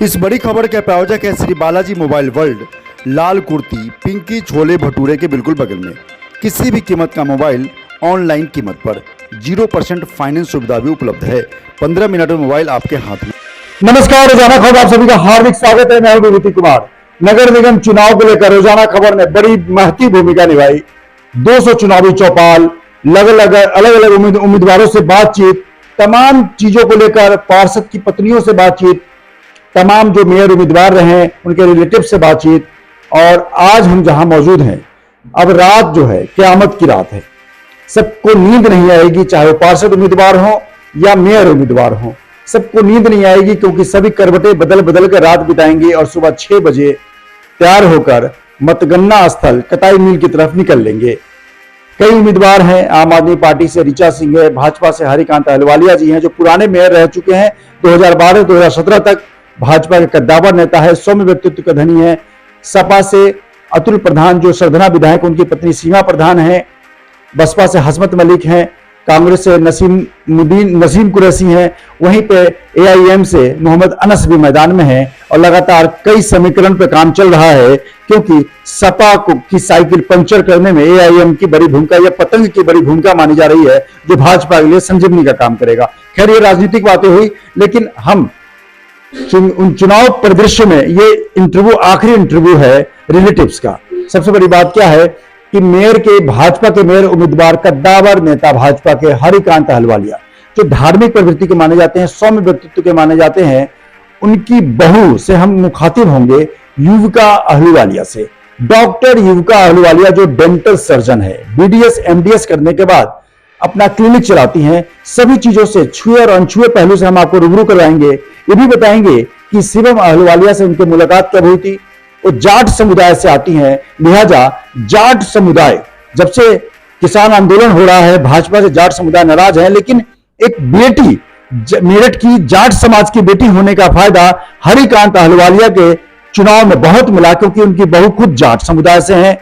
इस बड़ी खबर के प्रायोजक है श्री बालाजी मोबाइल वर्ल्ड, लाल कुर्ती पिंकी छोले भटूरे के बिल्कुल बगल में। किसी भी कीमत का मोबाइल ऑनलाइन कीमत पर 0% फाइनेंस सुविधा भी उपलब्ध है। 15 मिनट में मोबाइल आपके हाथ में। नमस्कार, रोजाना खबर आप सभी का हार्दिक स्वागत है। मैं हूं विभूति कुमार। नगर निगम चुनाव को लेकर रोजाना खबर ने बड़ी महती भूमिका निभाई। 200 चुनावी चौपाल, अलग अलग उम्मीदवारों से बातचीत, तमाम चीजों को लेकर पार्षद की पत्नियों से बातचीत, तमाम जो मेयर उम्मीदवार रहे उनके रिलेटिव से बातचीत। और आज हम जहां मौजूद हैं, अब रात जो है क़यामत की रात है। सबको नींद नहीं आएगी, चाहे वो पार्षद उम्मीदवार हो या मेयर उम्मीदवार हो, सबको नींद नहीं आएगी, क्योंकि सभी करवटें बदल बदल कर रात बिताएंगे और सुबह 6 बजे तैयार होकर मतगणना स्थल कटाई मिल की तरफ निकल लेंगे। कई उम्मीदवार हैं। आम आदमी पार्टी से ऋचा सिंह है, भाजपा से हरिकांत अहलुवालिया जी हैं, जो पुराने मेयर रह चुके हैं। 2012-2017 तक भाजपा के कद्दावर नेता है, सौम्य व्यक्तित्व का धनी है। सपा से अतुल प्रधान, जो सरधना विधायक, उनकी पत्नी सीमा प्रधान है। बसपा से हसमत मलिक हैं। कांग्रेस से नसीम कुरैशी हैं। वहीं पे एआईएम से मोहम्मद अनस भी मैदान में हैं। और लगातार कई समीकरण पे काम चल रहा है, क्योंकि सपा की साइकिल पंचर करने में एआईएम की बड़ी भूमिका या पतंग की बड़ी भूमिका मानी जा रही है, जो भाजपा के लिए संजीवनी का काम करेगा। खैर, ये राजनीतिक बातें हुई, लेकिन हम उन चुनाव परिदृश्य में ये इंटरव्यू आखिरी इंटरव्यू है रिलेटिव्स का। सबसे बड़ी बात क्या है कि मेयर के, भाजपा के मेयर उम्मीदवार, कद्दावर नेता भाजपा के हरिकांत अहलुवालिया, जो धार्मिक प्रवृत्ति के माने जाते हैं, सौम्य व्यक्तित्व के माने जाते हैं, उनकी बहू से हम मुखातिब होंगे, युविका अहलुवालिया से। डॉक्टर युविका अहलुवालिया, जो डेंटल सर्जन है, बीडीएस एमडीएस करने के बाद अपना क्लिनिक चलाती हैं। सभी चीजों से, छुए और अनछुए पहलू से हम आपको रूबरू करवाएंगे। ये भी बताएंगे कि शिवम अहलुवालिया से उनकी मुलाकात कब हुई थी। वो जाट समुदाय से आती हैं, लिहाजा जाट समुदाय, जब से किसान आंदोलन हो रहा है, भाजपा से जाट समुदाय नाराज है। लेकिन एक बेटी, मेरठ की जाट समाज की बेटी होने का फायदा हरिकांत अहलुवालिया के चुनाव में बहुत मिला, क्योंकि उनकी बहू खुद जाट समुदाय से है।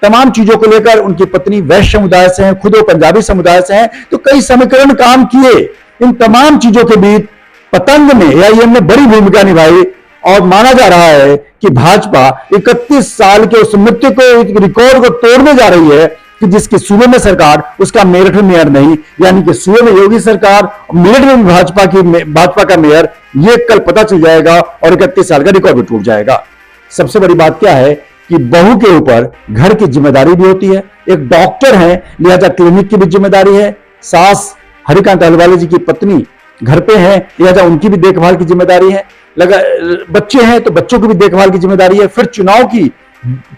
तमाम चीजों को लेकर उनकी पत्नी वैश्य समुदाय से है, खुद वो पंजाबी समुदाय से है। तो कई समीकरण काम किए। इन तमाम चीजों के बीच पतंग में एआईएम ने बड़ी भूमिका निभाई। और माना जा रहा है कि भाजपा 31 साल के उस मृत्यु को, रिकॉर्ड को तोड़ने जा रही है कि जिसके सूबे में सरकार, उसका मेरठ में मेयर नहीं। यानी कि सूबे में योगी सरकार, मेरठ में भाजपा का मेयर, ये कल पता चल जाएगा और 31 साल का रिकॉर्ड भी टूट जाएगा। सबसे बड़ी बात क्या है कि बहू के ऊपर घर की जिम्मेदारी भी होती है। एक डॉक्टर है, लिहाजा क्लिनिक की भी जिम्मेदारी है। सास हरिकांत अहलुवालिया जी की पत्नी घर पे है, लिहाजा उनकी भी देखभाल की जिम्मेदारी है। बच्चे हैं तो बच्चों की भी देखभाल की जिम्मेदारी है। फिर चुनाव की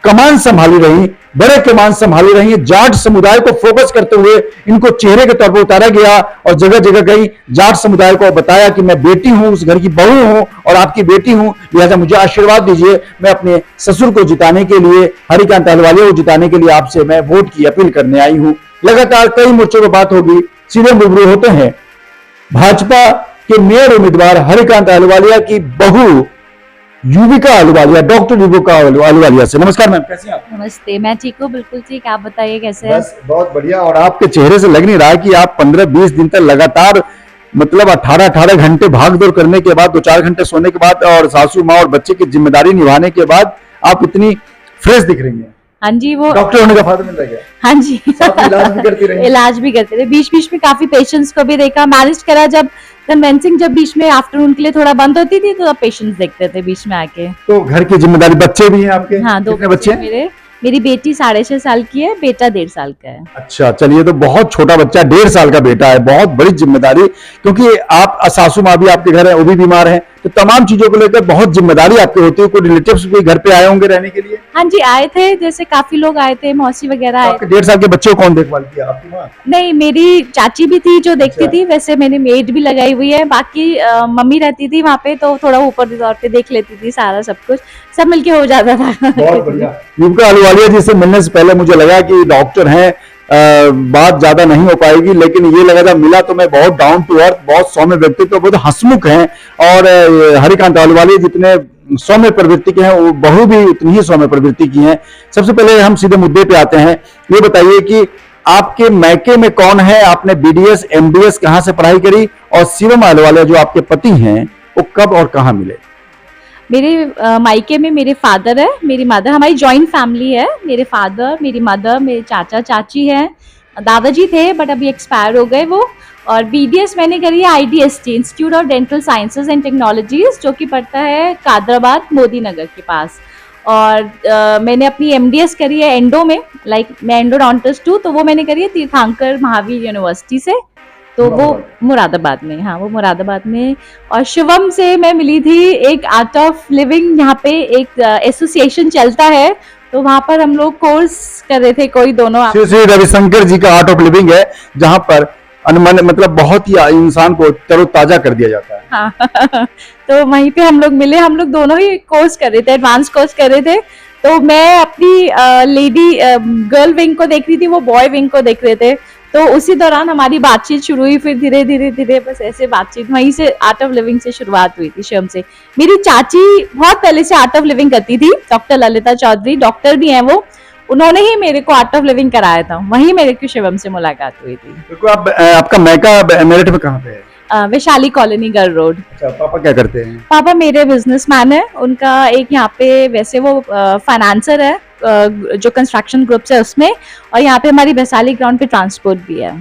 कमान संभाली रही, बड़े कमान संभाली रही। जाट समुदाय को फोकस करते हुए इनको चेहरे के तौर पर उतारा गया और जगह जगह गई जाट समुदाय को बताया कि मैं बेटी हूं, उस घर की बहू हूं और आपकी बेटी हूं, लिहाजा मुझे आशीर्वाद दीजिए। मैं अपने ससुर को जिताने के लिए, हरिकांत अहलुवालिया को जिताने के लिए आपसे मैं वोट की अपील करने आई हूं। लगातार कई मोर्चों पर बात होगी, सीधे रूबरू होते हैं भाजपा के मेयर उम्मीदवार हरिकांत अहलुवालिया की बहू युविका अहलुवालिया, डॉक्टर युविका अहलुवालिया से। नमस्कार मैम, कैसे हैं आप? नमस्ते, मैं ठीक हूँ, बिल्कुल ठीक। आप बताइए कैसे हैं? बस बहुत बढ़िया। और आपके चेहरे से लग नहीं रहा है कि आप 15-20 दिन तक लगातार, मतलब 18-18 घंटे भाग दौड़ करने के बाद, 2-4 घंटे सोने के बाद और सासू माँ और बच्चे की जिम्मेदारी निभाने के बाद आप इतनी फ्रेश दिख रही हैं। हाँ जी, वो डॉक्टर होने का फायदा मिल रहा है? हाँ जी, इलाज भी करती रही? इलाज भी करते थे। बीच बीच में काफी पेशेंट्स को भी देखा, मैनेज करा। जब कन्वेंसिंग, जब बीच में आफ्टरनून के लिए थोड़ा बंद होती थी, तो अब पेशेंट्स देखते थे बीच में आके। तो घर की जिम्मेदारी, बच्चे भी हैं आपके? हाँ, 2 बच्चे। मेरी बेटी 6.5 साल की है, बेटा 1.5 साल का है। अच्छा, चलिए, तो बहुत छोटा बच्चा, 1.5 साल का बेटा है। बहुत बड़ी जिम्मेदारी, क्योंकि आप सासू माँ भी आपके घर है, वो भी बीमार है, तो तमाम चीजों को लेकर बहुत जिम्मेदारी आपकी होती है। कोई रिलेटिव्स भी घर पे आए होंगे रहने के लिए? हाँ जी, आए थे, जैसे काफी लोग आए थे, मौसी वगैरह आए। आपके 1.5 साल के बच्चे को कौन देखभाल किया? आपकी माँ? नहीं, मेरी चाची भी थी जो देखती थी। वैसे मैंने मेड भी लगाई हुई है। बाकी मम्मी रहती थी वहाँ पे, तो थोड़ा ऊपर के तौर पे देख लेती थी, सारा सब कुछ सब मिलके हो जाता था। बहुत बढ़िया। युविका अहलुवालिया जी से मिलने से पहले मुझे लगा कि डॉक्टर हैं, बात ज्यादा नहीं हो पाएगी, लेकिन ये लगा जब मिला तो मैं बहुत डाउन टू अर्थ, बहुत सौम्य व्यक्तित्व, बहुत हंसमुख हैं। और हरिकांत अहलुवालिया जितने सौम्य प्रवृत्ति के हैं, वो बहू भी उतनी ही सौम्य प्रवृत्ति की हैं। सबसे पहले हम सीधे मुद्दे पे आते हैं। ये बताइए कि आपके मैके में कौन है? आपने बीडीएस एमडीएस कहां से पढ़ाई करी? और शिवम अहलुवालिया जो आपके पति हैं, वो कब और कहां मिले? मेरे मायके में मेरे फादर है, मेरी मदर, हमारी जॉइंट फैमिली है। मेरे फादर, मेरी मदर, मेरे चाचा चाची हैं, दादाजी थे बट अभी एक्सपायर हो गए वो। और बीडीएस मैंने करी है IDST, institute of dental sciences and technologies, जो कि पड़ता है कादराबाद मोदी नगर के पास। और मैंने अपनी एमडीएस करी है एंडो में, मैं एंडोडोंटिस्ट हूँ, तो वो मैंने करी है तीर्थंकर महावीर यूनिवर्सिटी से, तो वो मुरादाबाद में, हाँ वो मुरादाबाद में। और शिवम से मैं मिली थी एक आर्ट ऑफ लिविंग, यहाँ पे एक एसोसिएशन चलता है, तो वहाँ पर हम लोग कोर्स कर रहे थे कोई दोनों। श्री श्री रविशंकर जी का आर्ट ऑफ लिविंग है, जहाँ पर अनुमान मतलब बहुत ही इंसान को तरोताजा कर दिया जाता है। हाँ तो वहीं पे हम लोग मिले, हम लोग दोनों ही कोर्स कर रहे थे, एडवांस कोर्स कर रहे थे। तो मैं अपनी लेडी गर्ल विंग को देख रही थी, वो बॉय विंग को देख रहे थे, तो उसी दौरान हमारी बातचीत शुरू हुई। फिर धीरे धीरे धीरे बस ऐसे बातचीत, वहीं से आर्ट ऑफ लिविंग से शुरुआत हुई थी शिवम से। मेरी चाची बहुत पहले से आर्ट ऑफ लिविंग करती थी, डॉक्टर ललिता चौधरी, डॉक्टर भी हैं वो, उन्होंने ही मेरे को आर्ट ऑफ लिविंग कराया था, वहीं मेरे को शिवम से मुलाकात हुई थी। तो आपका मैका मेरठ में कहाँ पे है? Vaishali colony girl road. अच्छा, पापा क्या करते हैं? पापा मेरे बिजनेसमैन है, उनका एक यहाँ पे वैसे वो फाइनेंसर है जो कंस्ट्रक्शन ग्रुप्स है उसमें, और यहाँ पे हमारी वैशाली ग्राउंड पे ट्रांसपोर्ट भी है।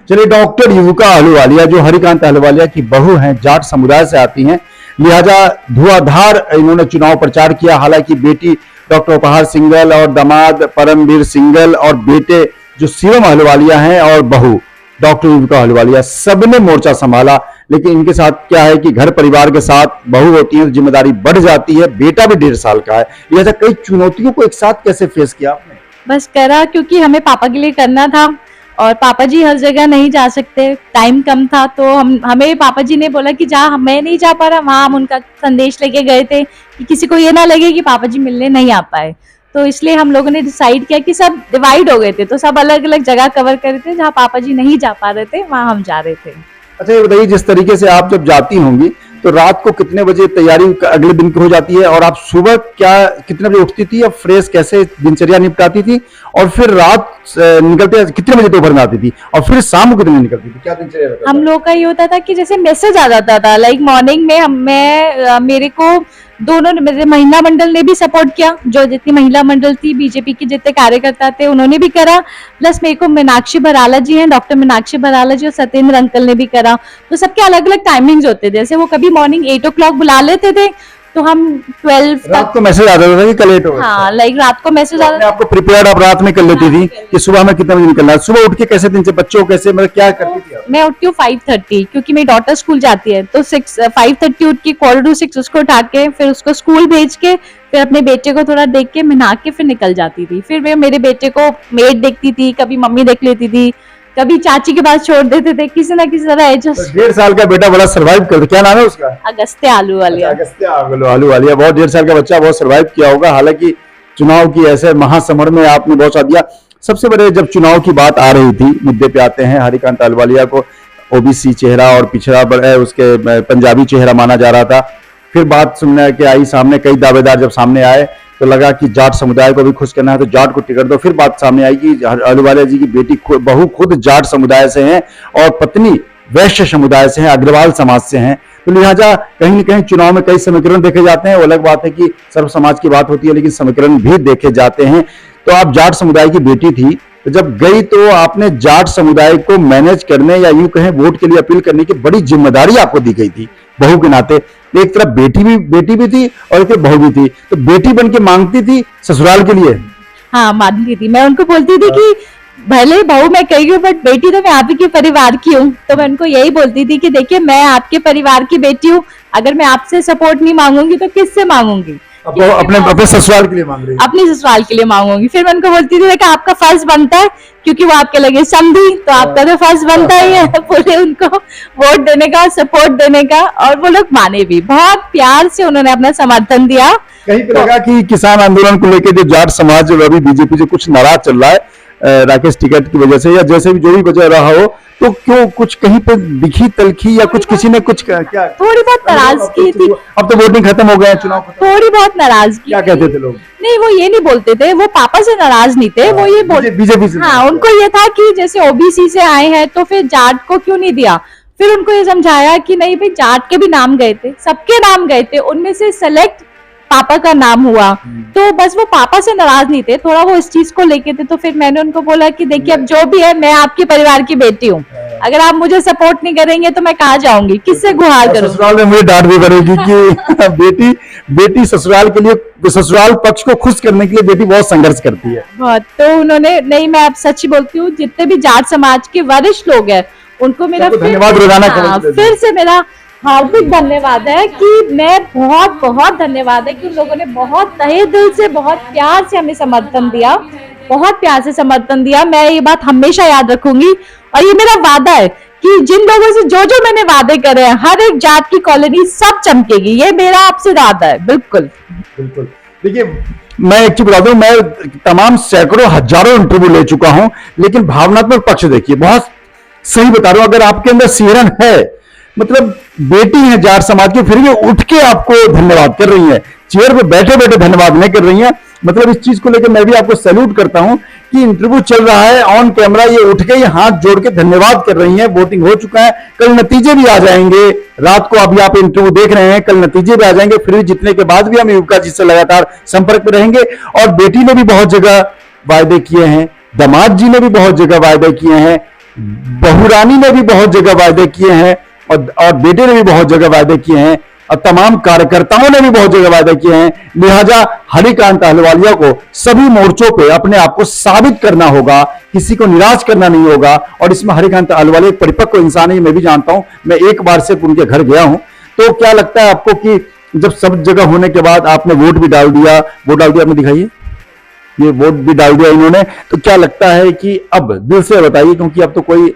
चलिए, डॉक्टर युविका अहलूवालिया जो हरिकांत अहलूवालिया की बहू हैं, जाट समुदाय से आती हैं, लिहाजा धुआंधार इन्होंने चुनाव प्रचार किया। हालांकि बेटी डॉक्टर उपहार सिंघल और दामाद परमवीर सिंघल और बेटे जो शिवम अहलूवालिया हैं और बहू डॉक्टर युविका अहलूवालिया, सबने मोर्चा संभाला। लेकिन इनके साथ क्या है कि घर परिवार के साथ बहू होती है तो जिम्मेदारी बढ़ जाती है, बेटा भी 1.5 साल का है। लिहाजा कई चुनौतियों को एक साथ कैसे फेस किया आपने? बस करा, क्योंकि हमें पापा के लिए करना था, और पापा जी हर जगह नहीं जा सकते, टाइम कम था, तो हमें पापा जी ने बोला कि जा, मैं नहीं जा पा रहा, वहाँ हम उनका संदेश लेके गए थे कि किसी को ये ना लगे कि पापा जी मिलने नहीं आ पाए। तो इसलिए हम लोगों ने डिसाइड किया कि सब डिवाइड हो गए थे, तो सब अलग अलग जगह कवर कर रहे थे, जहाँ पापा जी नहीं जा पा रहे थे वहाँ हम जा रहे थे। अच्छा, ये बताइए, जिस तरीके से आप जब जाती होंगी तो रात को कितने बजे तैयारी अगले दिन की हो जाती है, और आप सुबह कितने बजे उठती थी, और फ्रेश कैसे दिनचर्या निपटाती थी, और फिर रात निकलते कितने बजे दोपहर में आती थी, और फिर शाम को कितने निकलती थी, क्या दिनचर्या रहता था? हम लोग का ये होता था कि जैसे मैसेज आ जाता था, मॉर्निंग में मेरे को दोनों मेरे महिला मंडल ने भी सपोर्ट किया, जो जितनी महिला मंडल थी बीजेपी के जितने कार्यकर्ता थे उन्होंने भी करा, प्लस मेरे को मीनाक्षी बराला जी हैं, डॉक्टर मीनाक्षी बराला जी और सत्येंद्र अंकल ने भी करा। तो सबके अलग अलग टाइमिंग्स होते थे, जैसे वो कभी मॉर्निंग 8 o'clock बुला लेते थे, तो हम 12 रात को मैसेज आता था कि कल लेट हो गया। हाँ, रात को मैसेज आता था। आपको प्रिपेयर्ड आप रात में कर लेती थी कि सुबह में कितने बजे निकलना है? सुबह उठ के कैसे दिन से बच्चों कैसे मतलब क्या करती थी आप? मैं उठती हूँ 5:30, क्योंकि मेरी डॉटर स्कूल जाती है, तो 5:30 उठ के 5:45 उसको उठा के फिर उसको स्कूल भेज के फिर अपने बेटे को थोड़ा देख के नहा के फिर निकल जाती थी। फिर मैं मेरे बेटे को मेड देखती थी, कभी मम्मी देख लेती थी, कभी चाची के पास छोड़ देते थे, किसी ना किसी तरह एडजस्ट। 1.5 साल का बेटा बड़ा सर्वाइव कर, क्या नाम है उसका? अगस्त्य अहलूवालिया। अगस्त्य अहलूवालिया, बहुत 1.5 साल का बच्चा बहुत सर्वाइव किया होगा। हालांकि चुनाव की ऐसे महासमर में आपने बहुत साथ दिया। सबसे बड़े जब चुनाव की बात आ रही थी, मुद्दे पे आते हैं, हरिकांत अहलूवालिया को ओबीसी चेहरा और पिछड़ा उसके पंजाबी चेहरा माना जा रहा था। फिर बात सुनने के आई सामने, कई दावेदार जब सामने आए तो लगा कि जाट समुदाय को भी खुश करना है तो जाट को टिकट दो। फिर बात सामने आई कि अहलूवालिया जी की बेटी बहू खुद जाट समुदाय से हैं और पत्नी वैश्य समुदाय से हैं, अग्रवाल समाज से हैं। तो लिहाजा कहीं न कहीं चुनाव में कई समीकरण देखे जाते हैं। वो अलग बात है कि सर्व समाज की बात होती है, लेकिन समीकरण भी देखे जाते हैं। तो आप जाट समुदाय की बेटी थी, तो जब गई तो आपने जाट समुदाय को मैनेज करने या यूं कहें वोट के लिए अपील करने की बड़ी जिम्मेदारी आपको दी गई थी बहू के नाते। एक तरफ बेटी भी थी और एक तरफ बहू भी थी, तो बेटी बन के मांगती थी ससुराल के लिए। हाँ, मानती थी, मैं उनको बोलती थी कि भले बहू मैं कही हूँ बट बेटी तो मैं आप ही के परिवार की हूँ। तो मैं उनको यही बोलती थी कि देखिए मैं आपके परिवार की बेटी हूँ, अगर मैं आपसे सपोर्ट नहीं मांगूंगी तो किससे मांगूंगी? अपने ससुराल के लिए मांग रही है। अपनी ससुराल के लिए मांगूंगी। फिर मैं उनको बोलती थी कि आपका फर्ज बनता है, क्योंकि वो आपके लगे समझी, तो आपका तो फर्ज बनता ही है पूरे उनको वोट देने का, सपोर्ट देने का। और वो लोग माने भी, बहुत प्यार से उन्होंने अपना समर्थन दिया। कहीं पे लगा कि किसान आंदोलन को लेकर जो जाट समाज जो अभी बीजेपी से कुछ नाराज चल रहा है राकेश टिकट की वजह से, या जैसे भी जो भी वजह रहा हो, तो क्यों कुछ कहीं पे दिखी तलखी या कुछ किसी ने कुछ क्या थोड़ी बहुत नाराजगी थी। अब तो वोटिंग खत्म हो गया, चुनाव खत्म। थोड़ी बहुत नाराजगी। क्या कहते थे लोग? नहीं, वो ये नहीं बोलते थे, वो पापा से नाराज नहीं थे, वो ये बोल बीजेपी से। हाँ, उनको ये था कि जैसे ओबीसी से आए हैं तो फिर जाट को क्यों नहीं दिया। फिर उनको ये समझाया कि नहीं भाई, जाट के भी नाम गए थे, सबके नाम गए थे, उनमें से सेलेक्ट पापा का नाम हुआ। तो बस वो पापा से नाराज नहीं थे, थोड़ा वो इस चीज को लेके थे। तो फिर मैंने उनको बोला कि देखिए अब जो भी है, मैं आपके परिवार की बेटी हूँ, अगर आप मुझे सपोर्ट नहीं करेंगे तो मैं कहाँ जाऊंगी, किससे गुहार करूँ। ससुराल में मुझे डांट भी पड़ेगी कि बेटी ससुराल के लिए, ससुराल पक्ष को खुश करने के लिए बेटी बहुत संघर्ष करती है। बहुत। तो उन्होंने, नहीं मैं अब सच बोलती हूँ, जितने भी जाट समाज के वरिष्ठ लोग हैं उनको मेरा धन्यवाद रोजाना फिर से मेरा हार्दिक धन्यवाद है कि मैं बहुत बहुत धन्यवाद है कि उन लोगों ने बहुत तहे दिल से, बहुत प्यार से हमें समर्थन दिया, बहुत प्यार से समर्थन दिया। मैं ये बात हमेशा याद रखूंगी और ये मेरा वादा है कि जिन लोगों से जो जो मैंने वादे करे हैं, हर एक जात की कॉलोनी सब चमकेगी, ये मेरा आपसे वादा है। बिल्कुल बिल्कुल। देखिए, मैं एक चीज बता दूं, मैं तमाम सैकड़ों हजारों इंटरव्यू ले चुका हूं, लेकिन भावनात्मक पक्ष देखिए, बहुत सही बता रहा हूं। अगर आपके अंदर सिहरन है, मतलब बेटी है जाट समाज की, फिर भी उठ के आपको धन्यवाद कर रही है, चेयर पे बैठे बैठे धन्यवाद नहीं कर रही है। मतलब इस चीज को लेकर मैं भी आपको सैल्यूट करता हूं कि इंटरव्यू चल रहा है, ऑन कैमरा ये उठ के ये हाथ जोड़ के धन्यवाद कर रही हैं। वोटिंग हो चुका है, कल नतीजे भी आ जाएंगे। रात को अभी आप इंटरव्यू देख रहे हैं, कल नतीजे भी आ जाएंगे। फिर भी जीतने के बाद भी हम युविका जी से लगातार संपर्क में रहेंगे। और बेटी ने भी बहुत जगह वायदे किए हैं, दामाद जी ने भी बहुत जगह वायदे किए हैं, बहुरानी ने भी बहुत जगह वायदे किए हैं, और बेटे ने भी बहुत जगह वायदे किए हैं, और तमाम कार्यकर्ताओं ने भी बहुत जगह वायदे किए हैं। लिहाजा हरिकांत अहलुवालिया को सभी मोर्चों पे अपने आप को साबित करना होगा, किसी को निराश करना नहीं होगा। और इसमें हरिकांत अहलुवालिया एक परिपक्व इंसान है, मैं भी जानता हूं। मैं एक बार से उनके घर गया हूं। तो क्या लगता है आपको कि जब सब जगह होने के बाद आपने वोट भी डाल दिया, आपने दिखाइए, ये वोट भी डाल दिया इन्होंने, तो क्या लगता है कि अब दिल से बताइए, क्योंकि अब तो कोई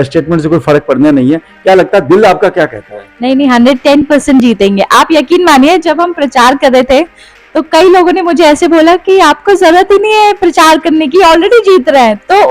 स्टेटमेंट से कोई फर्क पड़ने नहीं है, क्या लगता है, दिल आपका क्या कहता है? नहीं 110% जीतेंगे। आप यकीन मानिए, जब हम प्रचार कर रहे थे तो कई लोगों ने मुझे ऐसे बोला कि आपको जरूरत ही नहीं है प्रचार करने की, ऑलरेडी जीत रहे हैं। तो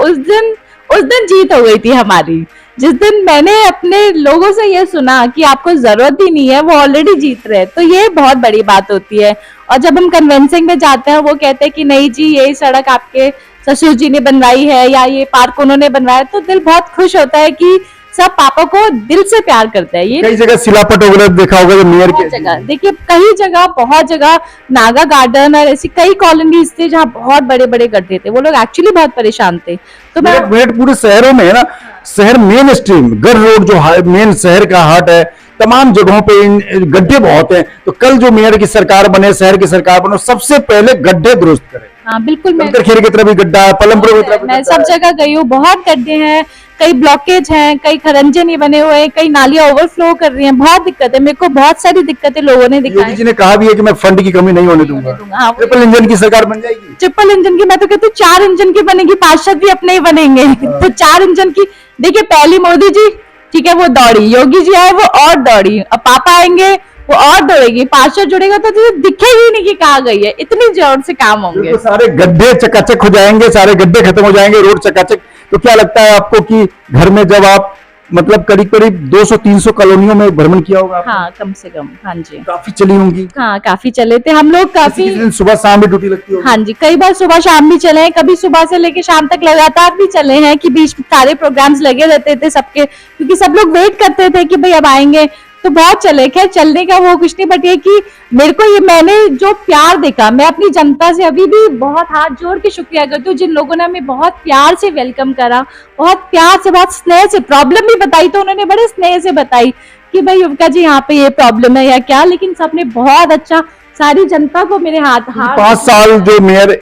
उस दिन जीत हो गई थी हमारी। जिस दिन मैंने अपने लोगों से ये सुना कि आपको जरूरत ही नहीं है, वो ऑलरेडी जीत रहे हैं, तो ये बहुत बड़ी बात होती है। और जब हम कन्वेंसिंग में जाते हैं, वो कहते हैं कि नहीं जी, ये सड़क आपके ससुर जी ने बनवाई है या ये पार्क उन्होंने बनवाया, तो दिल बहुत खुश होता है कि सब पापा को दिल से प्यार करता है। ये कई जगह सिलापट वगैरह देखा होगा जो मेयर के जगह, देखिए कई जगह, बहुत जगह नागा गार्डन और ऐसी कई कॉलोनीज थे जहाँ बहुत बड़े बड़े गड्ढे थे, वो लोग एक्चुअली बहुत परेशान थे। तो मैं पूरे शहरों में है ना, शहर मेन स्ट्रीम गढ़ रोड जो मेन शहर का हाट है, तमाम जगहों पे गड्ढे बहुत हैं। तो कल जो मेयर की सरकार बने, शहर की सरकार बने, सबसे पहले गड्ढे दुरुस्त करें। हाँ बिल्कुल, मैं खेर की तरफ भी गड्ढा है, पलमपुर की तरफ मैं सब जगह गई हूँ, बहुत गड्ढे हैं, कई ब्लॉकेज हैं, कई खरंजे नहीं बने हुए, कई नालियां ओवरफ्लो कर रही हैं, बहुत दिक्कत है। मेरे को बहुत सारी दिक्कतें लोगों ने दिखाई। योगी जी ने कहा भी है कि मैं फंड की कमी नहीं होने दूंगा। हाँ, ट्रिपल इंजन की सरकार बन जाएगी। ट्रिपल इंजन की, मैं तो कहती हूँ 4 इंजन की बनेगी, पार्षद भी अपने ही बनेंगे। तो 4 इंजन की, देखिए पहली मोदी जी, ठीक है, वो दौड़ी, योगी जी आए वो और दौड़ी, अब पापा आएंगे वो और दौड़ेगी, पार्षद जुड़ेगा तो दिखेगी नहीं कि कहाँ गई है, इतनी जोर से काम होंगे। तो सारे गड्ढे चकाचक हो जाएंगे, सारे गड्ढे खत्म हो जाएंगे, रोड चकाचक। तो क्या लगता है आपको कि घर में जब आप मतलब करीब 200-300 कॉलोनियों में भ्रमण किया होगा? हाँ कम से कम, हाँ जी, काफी चली होंगी। हाँ काफी चले थे हम लोग, काफी सुबह शाम भी ड्यूटी लगती होगी। हाँ जी, कई बार सुबह शाम भी चले हैं, कभी सुबह से लेके शाम तक लगातार भी चले हैं कि बीच में सारे प्रोग्राम्स लगे रहते थे सबके, क्योंकि सब लोग वेट करते थे कि भाई अब आएंगे, तो बहुत चले। खैर चलने का वो कुछ नहीं, बट ये कि मेरे को ये, मैंने जो प्यार देखा, मैं अपनी जनता से अभी भी बहुत हाथ जोड़ के शुक्रिया करती हूँ, जिन लोगों ने हमें बहुत प्यार से वेलकम करा, बहुत प्यार से, बहुत स्नेह से। प्रॉब्लम भी बताई तो उन्होंने बड़े स्नेह से बताई कि भाई युविका जी यहाँ पे ये प्रॉब्लम है या क्या, लेकिन सबने बहुत अच्छा, सारी जनता को मेरे हाथ 5 साल जो मेयर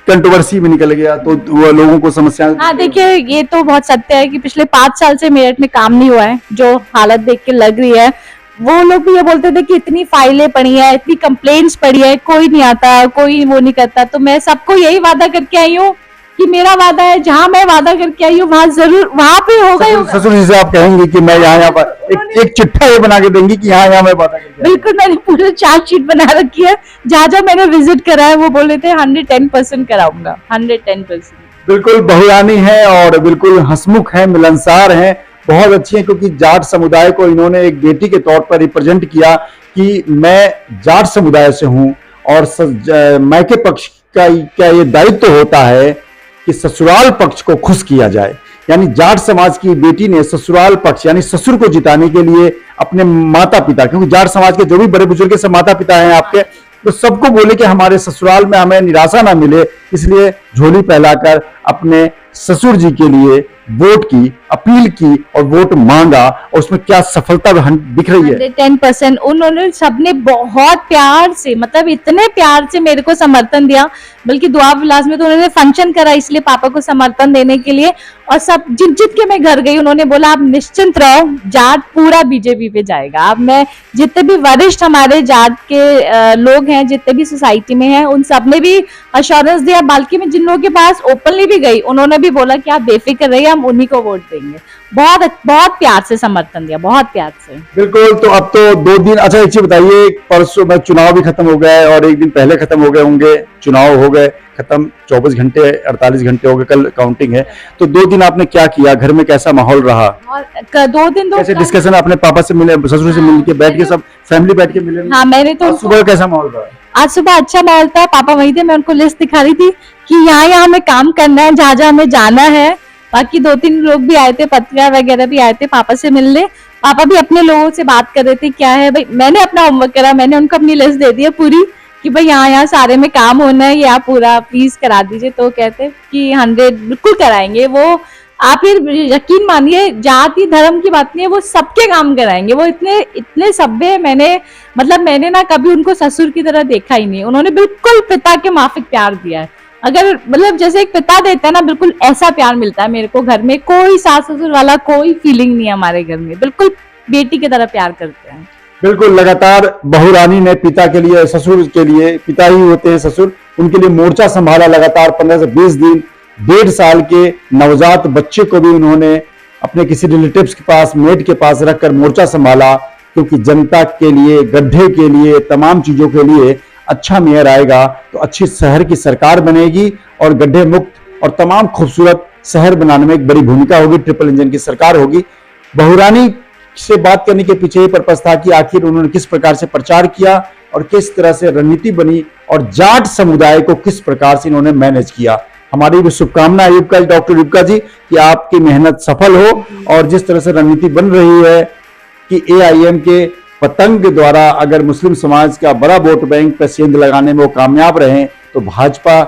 कंट्रोवर्सी में निकल गया तो वो लोगों को समस्या। हाँ देखिए, ये तो बहुत सत्य है कि पिछले 5 साल से मेरठ में काम नहीं हुआ है, जो हालत देख के लग रही है। वो लोग भी ये बोलते थे कि इतनी फाइलें पड़ी है, इतनी कंप्लेंट्स पड़ी है, कोई नहीं आता, कोई वो नहीं करता। तो मैं सबको यही वादा करके आई हूँ कि मेरा वादा है, जहाँ मैं वादा करके आई हूँ वहां जरूर, वहां पे होगा ही होगा। ससुर जी से आप कहेंगे कि मैं यहाँ पर एक चिट्ठा ये बना के देंगी कि यहाँ मैं वादा करके? बिल्कुल, मैंने पूरे चार्जशीट बना रखी है, जहाँ जहाँ मैंने विजिट करा है वो बोले थे 110% कराऊंगा, 110%। बिल्कुल बहुरानी है और बिल्कुल हंसमुख है, मिलनसार है, बहुत अच्छी है, क्योंकि जाट समुदाय को इन्होंने एक बेटी के तौर पर रिप्रेजेंट किया कि मैं जाट समुदाय से हूँ और मायके पक्ष का क्या ये दायित्व होता है कि ससुराल पक्ष को खुश किया जाए। यानी जाट समाज की बेटी ने ससुराल पक्ष यानी ससुर को जिताने के लिए अपने माता पिता, क्योंकि जाट समाज के जो भी बड़े बुजुर्ग सब माता पिता हैं आपके, तो सबको बोले कि हमारे ससुराल में हमें निराशा ना मिले, इसलिए झोली फैलाकर अपने ससुर जी के लिए वोट की अपील की और वोट मांगा, और उसमें क्या सफलता दिख रही है। 110% उन्होंने सबने बहुत प्यार से, मतलब इतने प्यार से मेरे को समर्थन दिया, बल्कि दुआ विलास में तो उन्होंने फंक्शन करा इसलिए पापा को समर्थन देने के लिए, और सब जित के मैं घर गई उन्होंने बोला आप निश्चिंत रहो, जाट पूरा बीजेपी पे जाएगा। अब मैं जितने भी वरिष्ठ हमारे जाट के लोग हैं, जितने भी सोसाइटी में हैं, उन सब ने भी अश्योरेंस दिया, बल्कि मैं जिन लोगों के पास ओपनली भी गई उन्होंने भी बोला कि आप बेफिक्र रहिए, हम उन्हीं को वोट देंगे। बहुत बहुत प्यार से समर्थन दिया, बहुत प्यार से। बिल्कुल। तो अब तो 2 दिन, अच्छा एक चीज बताइए, परसों में चुनाव भी खत्म हो गया है और एक दिन पहले खत्म हो गए होंगे, चुनाव हो गए खत्म, 24 घंटे 48 घंटे हो गए, कल काउंटिंग है, तो 2 दिन आपने क्या किया, घर में कैसा माहौल रहा? और 2 दिन तो कैसे डिस्कशन, अपने पापा से मिले, ससुर से मिल के बैठ के सब फैमिली बैठ के मिले? हाँ, मैंने तो सुबह कैसा माहौल रहा? आज सुबह अच्छा माहौल था, पापा वहीं थे, मैं उनको लिस्ट दिखा रही थी कि यहाँ हमें काम करना है, जहाँ जहाँ हमें जाना है। बाकी 2-3 लोग भी आए थे, पत्रकार वगैरह भी आए थे पापा से मिलने, पापा भी अपने लोगों से बात कर रहे थे क्या है भाई। मैंने अपना होमवर्क करा, मैंने उनको अपनी लिस्ट दे दी है पूरी कि भाई यहाँ सारे में काम होना है, ये आप पूरा प्लीज करा दीजिए। तो कहते कि 100 बिल्कुल कराएंगे वो, आप ये यकीन मानिए, जाति धर्म की बात नहीं है, वो सबके काम कराएंगे। वो इतने सभ्य, मैंने ना कभी उनको ससुर की तरह देखा ही नहीं। उन्होंने बिल्कुल पिता के माफिक प्यार दिया है, अगर मतलब जैसे एक पिता देता है ना, बिल्कुल ऐसा प्यार मिलता है मेरे को। घर में कोई सास ससुर वाला कोई फीलिंग नहीं है हमारे घर में, बिल्कुल बेटी की तरह प्यार करते हैं। बिल्कुल। लगातार बहू रानी ने पिता के लिए, ससुर के लिए, पिता ही होते हैं ससुर, उनके लिए मोर्चा संभाला लगातार 15 से 20 दिन। 1.5 साल के नवजात बच्चे को भी उन्होंने अपने किसी रिलेटिव्स के पास, मेट के पास रखकर मोर्चा संभाला, क्योंकि जनता के लिए, गड्ढे के लिए, तमाम चीजों के लिए अच्छा मेयर आएगा तो अच्छी शहर की सरकार बनेगी और गड्ढे मुक्त और तमाम खूबसूरत शहर बनाने में एक बड़ी भूमिका होगी, ट्रिपल इंजन की सरकार होगी। बहू रानी से बात करने के पीछे ये पर्पस था कि आखिर उन्होंने किस प्रकार से प्रचार किया और किस तरह से रणनीति बनी और जाट समुदाय को किस प्रकार से इन्होंने मैनेज किया। हमारी भी शुभकामना युक्का जी, डॉक्टर युक्का जी, कि आपकी मेहनत सफल हो और जिस तरह से रणनीति बन रही है कि AIM के पतंग द्वारा अगर मुस्लिम समाज का बड़ा वोट बैंक पर सेंध लगाने में वो कामयाब रहे तो भाजपा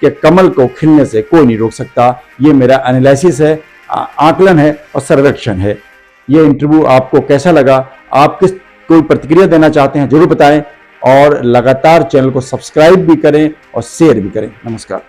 के कमल को खिलने से कोई नहीं रोक सकता। ये मेरा एनालिसिस है, आकलन है और सर्वेक्षण है। ये इंटरव्यू आपको कैसा लगा? आप कोई प्रतिक्रिया देना चाहते हैं जरूर बताएं और लगातार चैनल को सब्सक्राइब भी करें और शेयर भी करें। नमस्कार।